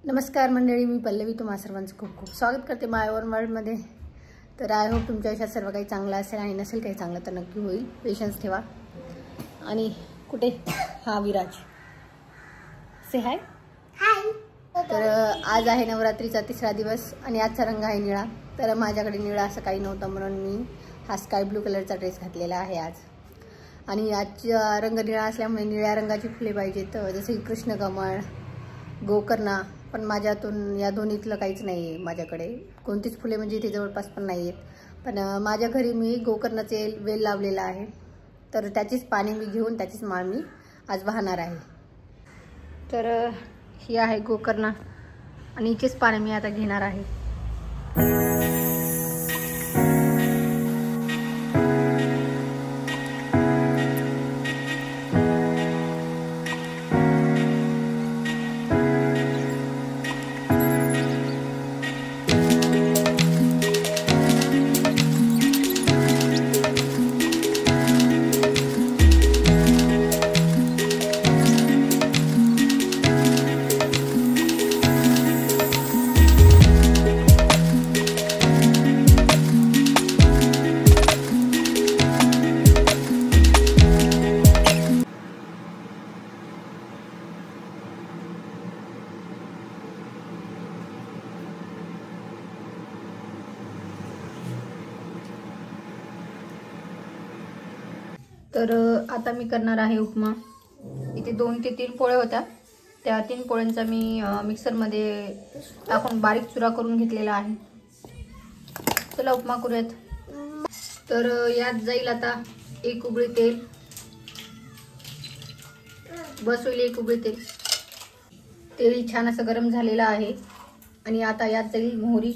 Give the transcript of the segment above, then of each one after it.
नमस्कार मंडळी, मी पल्लवी तुम्हा सर्वांचं खूप खूप स्वागत करते माय ओन वर्ल्डमध्ये। तर आय होप तुमच्या आयुष्यात सर्व काही चांगलं असेल आणि नसेल काही चांगलं तर नक्की होईल, पेशन्स ठेवा। आणि कुठे हा विराज से हाय हाय। तर आज आहे नवरात्रीचा तिसरा दिवस आणि आजचा रंग आहे निळा। तर माझ्याकडे निळा असं काही नव्हतं म्हणून मी हा स्काय ब्लू कलरचा ड्रेस घातलेला आहे आज। आणि आजचा रंग निळा असल्यामुळे निळ्या रंगाची फुले पाहिजेत, जसे कृष्णकमळ, गोकर्णा, पण माझ्यातून या दोन्हीतलं काहीच नाही आहे। माझ्याकडे कोणतीच फुले म्हणजे इथे जवळपास पण नाही आहेत। पण माझ्या घरी मी गोकर्णाचे वेल लावलेला आहे, तर त्याचीच पाने मी घेऊन त्याचीच माळ मी आज वाहणार आहे। तर ही आहे गोकर्णा आणि हिचीच पाने मी आता घेणार आहे। तर आता मी करणार आहे उपमा। इथे 2 ते 3 पोळ्या होत्या, त्या 3 पोळ्यांचा मी मिक्सरमध्ये टाकून बारीक चुरा करून घेतलेला आहे। चला उपमा करूयात। तर यात जाईल आता 1 उबळी तेल, बस होईल 1 उबळी तेल। तेल छान असं गरम झालेलं आहे आणि आता यात जाईल मोहरी,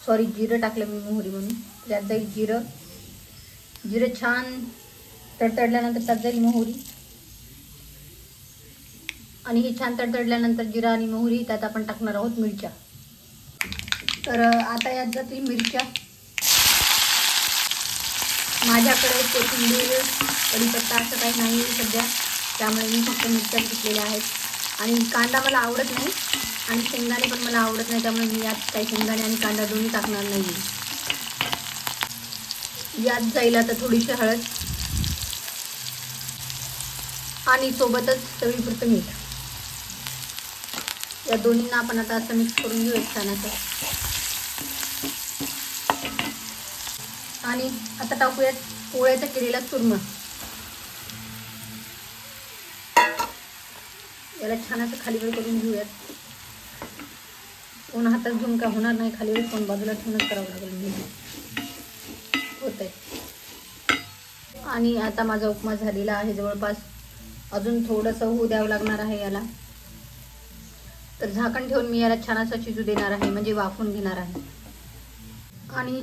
सॉरी जिरं टाकलं मी मोहरी म्हणून। यात जाईल जिरं, जिरं छान तडतडल्यानंतर त्यात जाईल मोहरी आणि हे छान तडतडल्यानंतर जिरा आणि मोहरी त्यात आपण टाकणार आहोत मिरच्या। तर आता यात जातील मिरच्या। माझ्याकडे कोथिंबीर, कढीपत्ता असं काही नाही सध्या, त्यामुळे मी फक्त मिरच्या घेतलेल्या आहेत। आणि कांदा मला आवडत नाही आणि शेंगदाणे पण मला आवडत नाही, त्यामुळे मी यात काही शेंगदाणे आणि कांदा दोन्ही टाकणार नाही। यात जाईल आता थोडीशी हळद आणि सोबतच चवीपुरतं मीठ। या दोन्हींना आपण आता असं मिक्स करून घेऊ छान असं। आणि आता टाकूयात पोळ्याचा केलेला चूरमा। याला छान असं खालीवर करून घेऊयात। कोण हातात घेऊन का होणार नाही, खालीवर कोण बाजूला ठेवूनच करावं लागेल होतंय। आणि आता माझा उपमा झालेला आहे जवळपास, अजून थोडंसं होऊ द्यावं लागणार आहे याला। तर झाकण ठेवून मी याला छान असं शिजू देणार आहे, म्हणजे वाफून घेणार आहे। आणि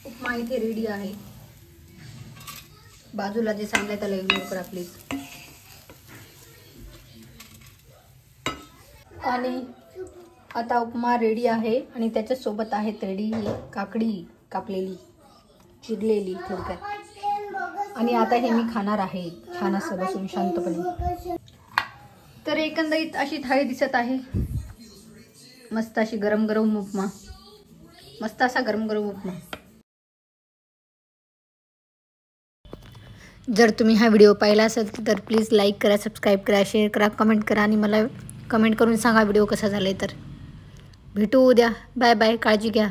उपमा इथे रेडी आहे। बाजूला जे सांगलंय त्याला इग्नोर करा प्लीज। आणि आता उपमा रेडी आहे आणि त्याच्यासोबत आहेत रेडी ही काकडी कापलेली, चिरलेली थोडक्यात। आणि आता हे मी खाणार आहे छान असं बसून शांतपणे। तर एकंदरीत अशी थाळी दिसत आहे, मस्त अशी गरम गरम उपमा, मस्त असा गरम गरम उपमा। जर तुम्ही हा व्हिडिओ पाहिला असेल तर प्लीज लाईक करा, सबस्क्राईब करा, शेअर करा, कमेंट करा आणि मला कमेंट करून सांगा व्हिडिओ कसा झाला। तर भेटू उद्या, बाय बाय, काळजी घ्या।